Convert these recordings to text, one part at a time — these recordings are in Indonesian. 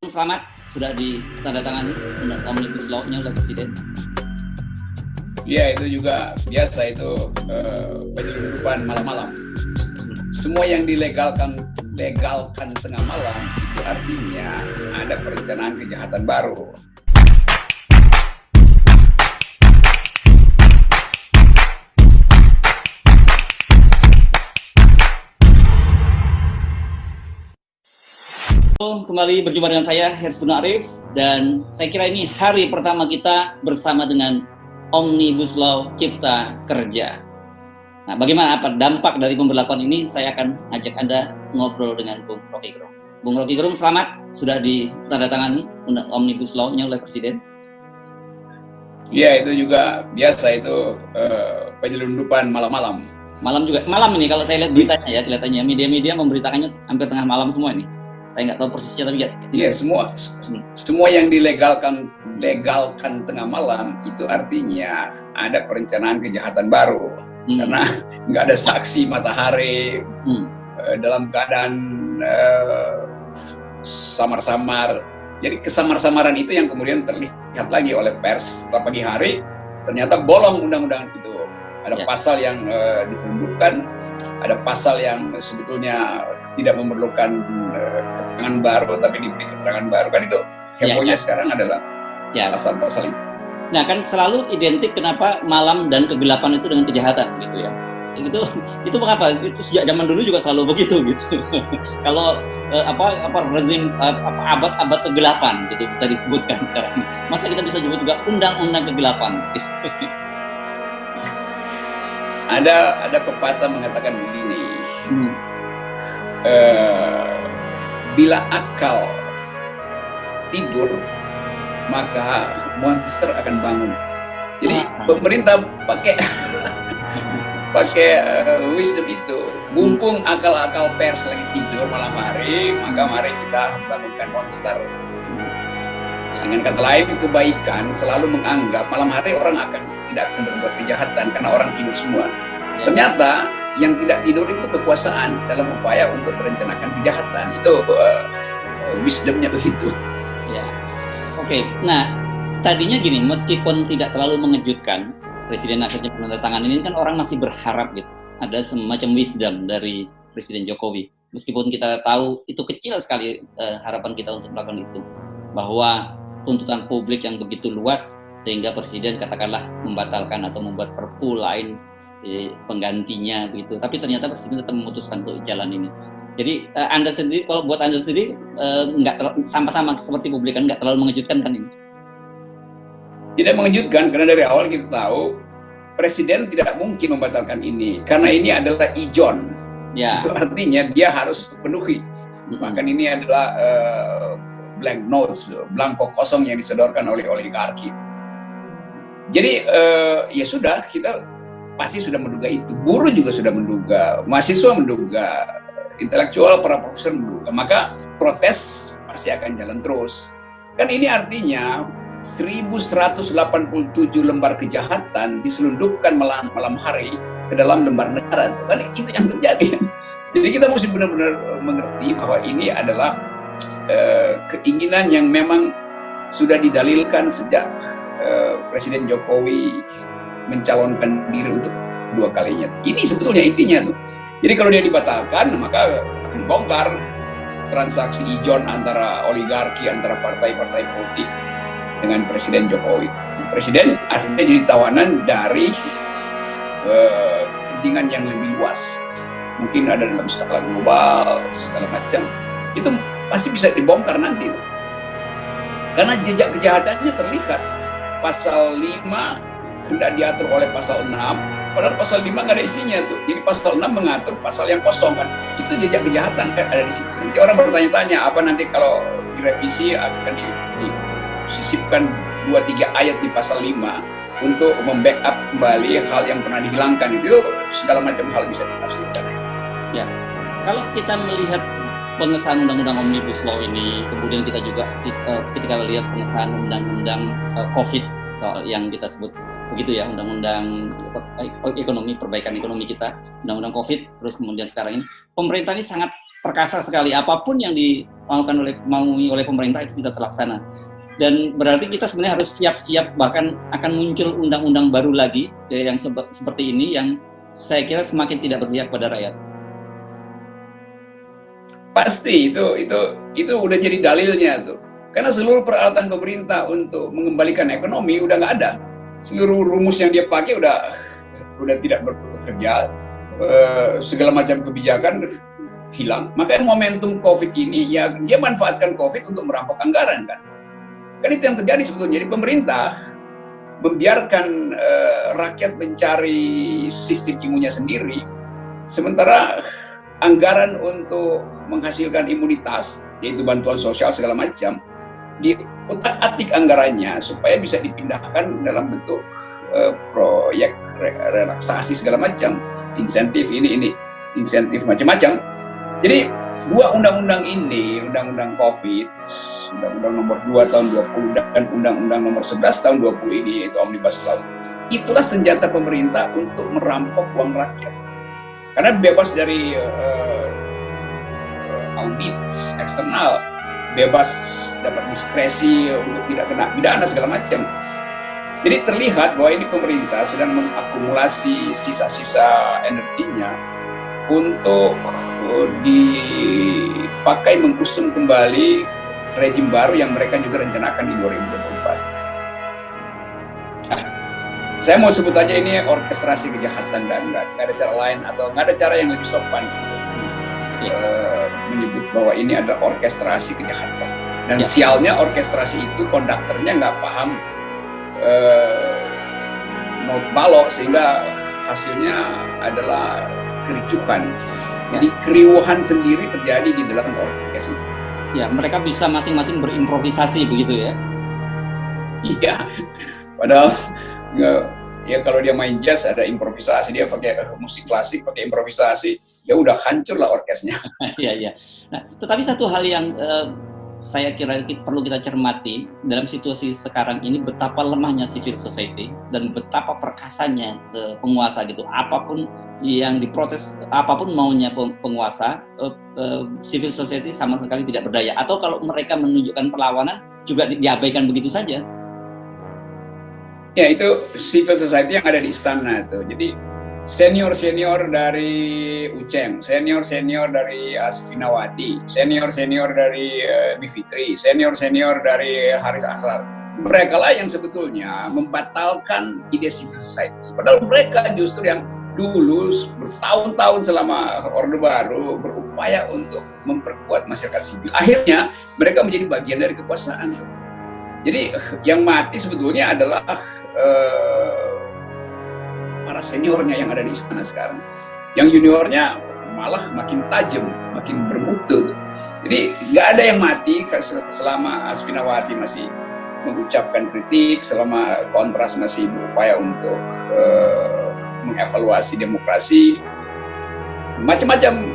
Selamat sudah ditandatangani Omnibus Law-nya oleh Presiden. Iya, itu juga biasa itu penyelundupan malam-malam. Semua yang dilegalkan tengah malam itu artinya ada perencanaan kejahatan baru. Kembali berjumpa dengan saya, Hersbun Arif, dan saya kira ini hari pertama kita bersama dengan Omnibus Law Cipta Kerja. Nah, bagaimana dampak dari pemberlakuan ini? Saya akan ajak Anda ngobrol dengan Bung Rocky Gerung. Bung Rocky Gerung, selamat sudah ditandatangani Omnibus Law-nya oleh Presiden. Iya, itu juga biasa itu penyelundupan malam-malam. Malam juga, malam ini kalau saya lihat beritanya ya, kelihatannya media-media memberitakannya hampir tengah malam semua ini. Saya nggak tahu persisnya, tapi ya semua yang dilegalkan tengah malam itu artinya ada perencanaan kejahatan baru. Karena nggak ada saksi matahari dalam keadaan samar-samar. Jadi kesamar-samaran itu yang kemudian terlihat lagi oleh pers setelah pagi hari, ternyata bolong undang-undang itu. Ada pasal yang diselundupkan, ada pasal yang sebetulnya tidak memerlukan keterangan baru, tapi diberi keterangan baru. Kan itu hebohnya sekarang adalah pasal-pasal itu. Nah, kan selalu identik kenapa malam dan kegelapan itu dengan kejahatan gitu ya. Itu mengapa? Itu sejak zaman dulu juga selalu begitu gitu. Kalau rezim abad kegelapan gitu bisa disebutkan sekarang. Masa kita bisa sebut juga undang-undang kegelapan? Ada pepatah mengatakan begini, bila akal tidur, maka monster akan bangun. Jadi pemerintah pakai wisdom itu, mumpung akal-akal pers lagi tidur malam hari, maka mari kita bangunkan monster. Dengan kata lain, kebaikan selalu menganggap malam hari orang tidak akan berbuat kejahatan karena orang tidur semua. Ternyata yang tidak tidur itu kekuasaan dalam upaya untuk merencanakan kejahatan. Itu wisdomnya begitu. Ya. Oke. Nah, tadinya gini, meskipun tidak terlalu mengejutkan, Presiden akhirnya menandatangani ini kan orang masih berharap gitu. Ada semacam wisdom dari Presiden Jokowi. Meskipun kita tahu itu kecil sekali harapan kita untuk melakukan itu. Bahwa tuntutan publik yang begitu luas sehingga Presiden katakanlah membatalkan atau membuat perpu lain penggantinya begitu. Tapi ternyata Presiden tetap memutuskan untuk jalan ini. Jadi Anda sendiri, kalau buat Anda sendiri nggak sama-sama seperti publik kan, nggak terlalu mengejutkan kan ini? Tidak mengejutkan karena dari awal kita tahu Presiden tidak mungkin membatalkan ini karena ini adalah ijon. Ya. Itu artinya dia harus penuhi. Bahkan ini adalah blank notes, blanko kosong yang disodorkan oleh oligarki. Jadi ya sudah, kita pasti sudah menduga itu. Buruh juga sudah menduga, mahasiswa menduga, intelektual, para profesor menduga. Maka protes pasti akan jalan terus. Kan ini artinya 1187 lembar kejahatan diselundupkan malam hari ke dalam lembar negara. Kan itu yang terjadi. Jadi kita mesti benar-benar mengerti bahwa ini adalah keinginan yang memang sudah didalilkan sejak Presiden Jokowi mencalonkan diri untuk dua kalinya. Ini sebetulnya intinya tuh. Jadi kalau dia dibatalkan, maka akan bongkar transaksi ijon antara oligarki, antara partai-partai politik dengan Presiden Jokowi. Presiden akhirnya jadi tawanan dari kepentingan yang lebih luas. Mungkin ada dalam skala global, segala macam. Itu pasti bisa dibongkar nanti. Karena jejak kejahatannya terlihat. Pasal 5 hendak diatur oleh pasal 6, padahal pasal 5 nggak ada isinya tuh. Jadi pasal 6 mengatur pasal yang kosong kan. Itu jejak kejahatan kan ada di situ. Jadi orang bertanya-tanya, apa nanti kalau direvisi akan disisipkan 2-3 ayat di pasal 5 untuk membackup kembali hal yang pernah dihilangkan. Itu segala macam hal bisa ditafsirkan. Ya, kalau kita melihat pengesahan undang-undang Omnibus Law ini, kemudian kita juga ketika melihat pengesahan undang-undang COVID yang kita sebut begitu ya, undang-undang ekonomi, perbaikan ekonomi kita, undang-undang COVID, terus kemudian sekarang ini, pemerintah ini sangat perkasa sekali, apapun yang dimaui oleh pemerintah itu bisa terlaksana. Dan berarti kita sebenarnya harus siap-siap, bahkan akan muncul undang-undang baru lagi yang seperti ini yang saya kira semakin tidak berpihak pada rakyat. Pasti itu udah jadi dalilnya tuh. Karena seluruh peralatan pemerintah untuk mengembalikan ekonomi udah nggak ada. Seluruh rumus yang dia pakai udah tidak bekerja. Segala macam kebijakan hilang. Makanya momentum COVID ini ya dia manfaatkan COVID untuk merampok anggaran kan. Kan itu yang terjadi sebetulnya. Jadi pemerintah membiarkan rakyat mencari sistem imunnya sendiri, sementara anggaran untuk menghasilkan imunitas, yaitu bantuan sosial segala macam, diutak-atik anggarannya supaya bisa dipindahkan dalam bentuk proyek relaksasi segala macam, insentif ini, insentif macam-macam. Jadi dua undang-undang ini, undang-undang COVID, undang-undang nomor 2 tahun 20 dan undang-undang nomor 11 tahun 20 ini, yaitu Omnibus Law, itulah senjata pemerintah untuk merampok uang rakyat. Karena bebas dari audit eksternal, bebas dapat diskresi untuk tidak kena pidana segala macam. Jadi terlihat bahwa ini pemerintah sedang mengakumulasi sisa-sisa energinya untuk dipakai mengusung kembali rejim baru yang mereka juga rencanakan di 2024. Saya mau sebut aja ini orkestrasi kejahatan, dan nggak ada cara lain atau nggak ada cara yang lebih sopan menyebut bahwa ini adalah orkestrasi kejahatan. Dan sialnya orkestrasi itu konduktornya nggak paham not balok, sehingga hasilnya adalah kericuhan. Jadi keriuhan sendiri terjadi di dalam orkes itu. Ya, mereka bisa masing-masing berimprovisasi begitu ya. Iya. Padahal ya kalau dia main jazz ada improvisasi, dia pakai musik klasik pakai improvisasi, ya udah hancur lah orkesnya. Iya. Nah, tetapi satu hal yang saya kira perlu kita cermati dalam situasi sekarang ini, betapa lemahnya civil society dan betapa perkasanya penguasa gitu. Apapun yang diprotes, apapun maunya penguasa, civil society sama sekali tidak berdaya. Atau kalau mereka menunjukkan perlawanan juga diabaikan begitu saja. Ya, itu civil society yang ada di istana itu. Jadi senior dari Uceng, senior dari Asfinawati, senior dari Bivitri, senior dari Haris Asrar. Mereka lah yang sebetulnya membatalkan ide civil society. Padahal mereka justru yang dulu bertahun-tahun selama Orde Baru berupaya untuk memperkuat masyarakat sipil. Akhirnya mereka menjadi bagian dari kekuasaan. Jadi yang mati sebetulnya adalah para seniornya yang ada di istana sekarang. Yang juniornya malah makin tajam, makin bermutu. Jadi nggak ada yang mati selama Asfinawati masih mengucapkan kritik, selama Kontras masih berupaya untuk mengevaluasi demokrasi. Macam-macam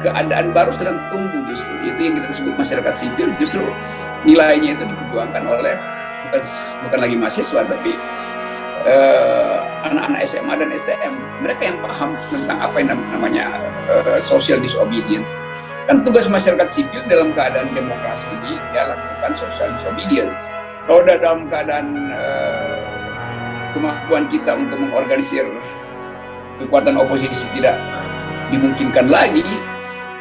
keadaan baru sedang tumbuh justru. Itu yang kita sebut masyarakat sipil, justru nilainya itu diperjuangkan oleh bukan lagi mahasiswa, tapi anak-anak SMA dan STM. Mereka yang paham tentang apa yang namanya social disobedience. Kan tugas masyarakat sipil dalam keadaan demokrasi dia lakukan social disobedience. Kalau dalam keadaan kemampuan kita untuk mengorganisir kekuatan oposisi tidak dimungkinkan lagi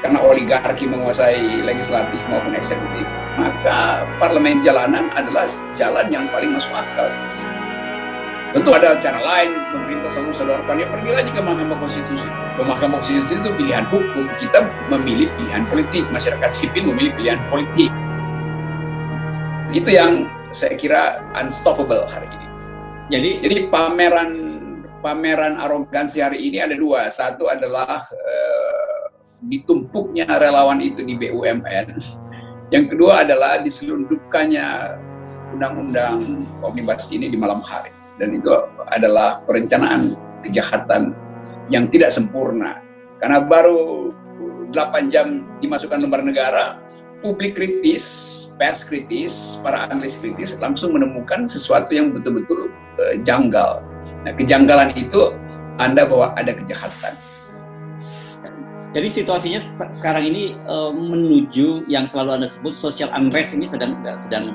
karena oligarki menguasai legislatif maupun eksekutif, maka parlemen jalanan adalah jalan yang paling masuk akal. Tentu ada cara lain, pemerintah selalu sodorkan, ya pergilah ke Mahkamah Konstitusi. Mahkamah Konstitusi itu pilihan hukum, kita memilih pilihan politik, masyarakat sipil memilih pilihan politik. Itu yang saya kira unstoppable hari ini. Jadi pameran arogansi hari ini ada dua. Satu adalah ditumpuknya relawan itu di BUMN. Yang kedua adalah diselundupkannya undang-undang Omnibus ini di malam hari. Dan itu adalah perencanaan kejahatan yang tidak sempurna. Karena baru 8 jam dimasukkan lembar negara, publik kritis, pers kritis, para analis kritis langsung menemukan sesuatu yang betul-betul janggal. Nah, kejanggalan itu tanda bahwa ada kejahatan. Jadi situasinya sekarang ini menuju yang selalu Anda sebut social unrest ini sedang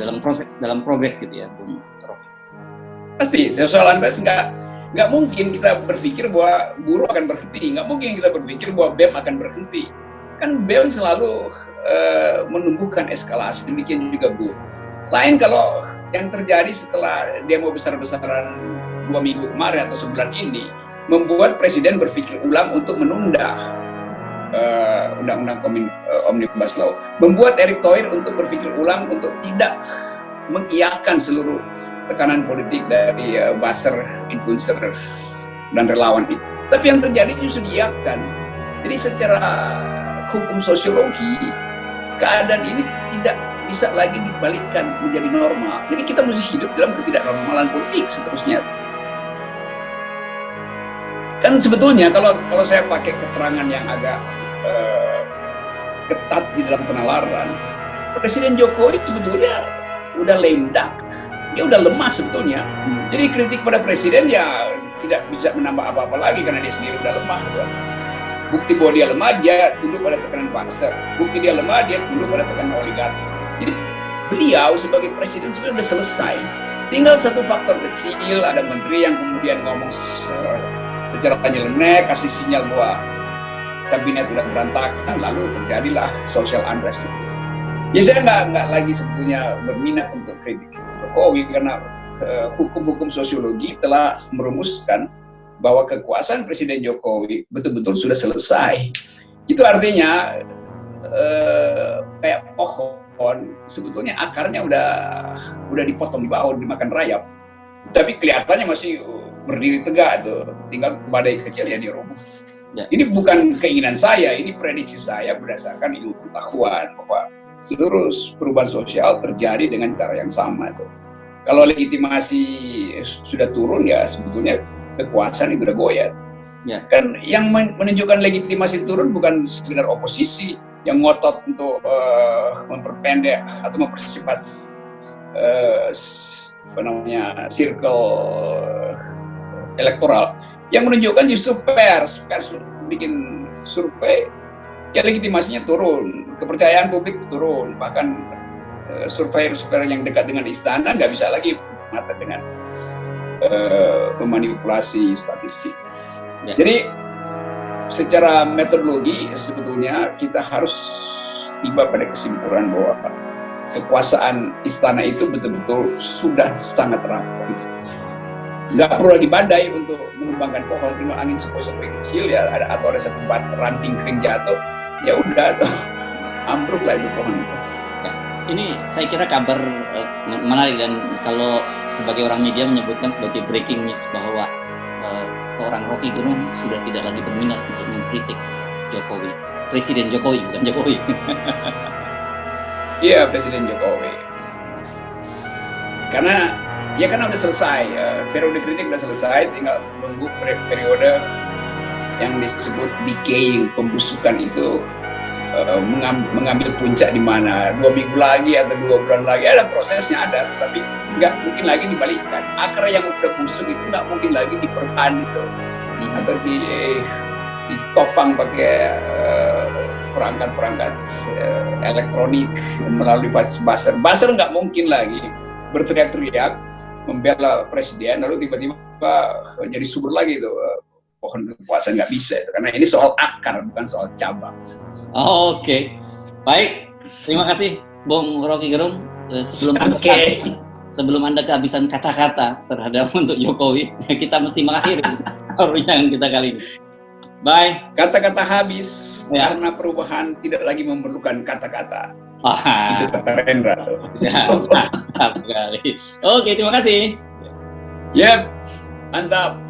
dalam progres gitu ya, Bung Rocky. Pasti social unrest nggak mungkin kita berpikir bahwa buruh akan berhenti, nggak mungkin kita berpikir bahwa BEM akan berhenti. Kan BEM selalu menumbuhkan eskalasi, demikian juga buruh. Lain kalau yang terjadi setelah demo besar-besaran 2 minggu kemarin atau sebulan ini, membuat presiden berpikir ulang untuk menunda undang-undang Omnibus Law, membuat Erick Thohir untuk berpikir ulang untuk tidak mengiyakan seluruh tekanan politik dari buzzer, influencer, dan relawan itu. Tapi yang terjadi justru diiyakan. Jadi secara hukum sosiologi, keadaan ini tidak bisa lagi dibalikkan menjadi normal. Jadi kita mesti hidup dalam ketidaknormalan politik seterusnya. Kan sebetulnya kalau saya pakai keterangan yang agak ketat di dalam penalaran, Presiden Jokowi sebetulnya udah lame duck, dia udah lemah sebetulnya. Jadi kritik pada presiden ya tidak bisa menambah apa-apa lagi karena dia sendiri udah lemah. Bukti bahwa dia lemah, dia tunduk pada tekanan pasar. Bukti dia lemah, dia tunduk pada tekanan oligarki. Jadi beliau sebagai presiden sebenarnya udah selesai. Tinggal satu faktor kecil, ada menteri yang kemudian ngomong secara nyeleneh, kasih sinyal bahwa kabinet udah berantakan, lalu terjadilah social unrest. Ya saya nggak lagi sebetulnya berminat untuk kritik Jokowi karena hukum-hukum sosiologi telah merumuskan bahwa kekuasaan Presiden Jokowi betul-betul sudah selesai. Itu artinya kayak pohon, sebetulnya akarnya udah dipotong di bawah, dimakan rayap. Tapi kelihatannya masih berdiri tegak tuh, tinggal badai kecil ya dia roboh. Ya. Ini bukan keinginan saya, ini prediksi saya berdasarkan ilmu pengetahuan bahwa seluruh perubahan sosial terjadi dengan cara yang sama tuh. Kalau legitimasi sudah turun ya sebetulnya kekuasaan itu udah goyah. Ya. Kan yang menunjukkan legitimasi turun bukan sekedar oposisi yang ngotot untuk memperpendek atau mempercepat circle elektoral. Yang menunjukkan justru pers bikin survei, ya legitimasinya turun, kepercayaan publik turun, bahkan survei yang dekat dengan istana nggak bisa lagi mata dengan memanipulasi statistik. Ya. Jadi secara metodologi sebetulnya kita harus tiba pada kesimpulan bahwa kekuasaan istana itu betul-betul sudah sangat rapuh. Nggak perlu lagi badai untuk mengembangkan pohon, cuma angin sepoi-sepoi kecil ya, atau ada satu ranting kering jatuh, ya udah tuh ambruk lah itu pohon itu. Ya, ini saya kira kabar menarik dan kalau sebagai orang media menyebutkan sebagai breaking news bahwa seorang Rocky Gerung sudah tidak lagi berminat untuk mengkritik Jokowi, Presiden Jokowi bukan Jokowi. Iya, Presiden Jokowi. Karena udah selesai, periode kritik udah selesai, tinggal menunggu periode yang disebut decaying, pembusukan itu mengambil puncak di mana 2 minggu lagi atau 2 bulan lagi, ada prosesnya ada, tapi nggak mungkin lagi dibalikkan. Akar yang udah busuk itu nggak mungkin lagi diperban itu atau ditopang pakai perangkat-perangkat elektronik melalui buzzer. Buzzer nggak mungkin lagi berteriak-teriak membela presiden lalu tiba-tiba jadi subur lagi itu pohon kekuasaan, nggak bisa itu karena ini soal akar bukan soal cabang. Oke. Baik, terima kasih Bung Rocky Gerung. Sebelum Anda kehabisan kata-kata terhadap untuk Jokowi, kita mesti mengakhiri perbincangan kita kali ini. Bye. Kata-kata habis karena perubahan tidak lagi memerlukan kata-kata. Itu kata Rendra. Ya, mantap sekali. Oke, terima kasih. Ya, mantap.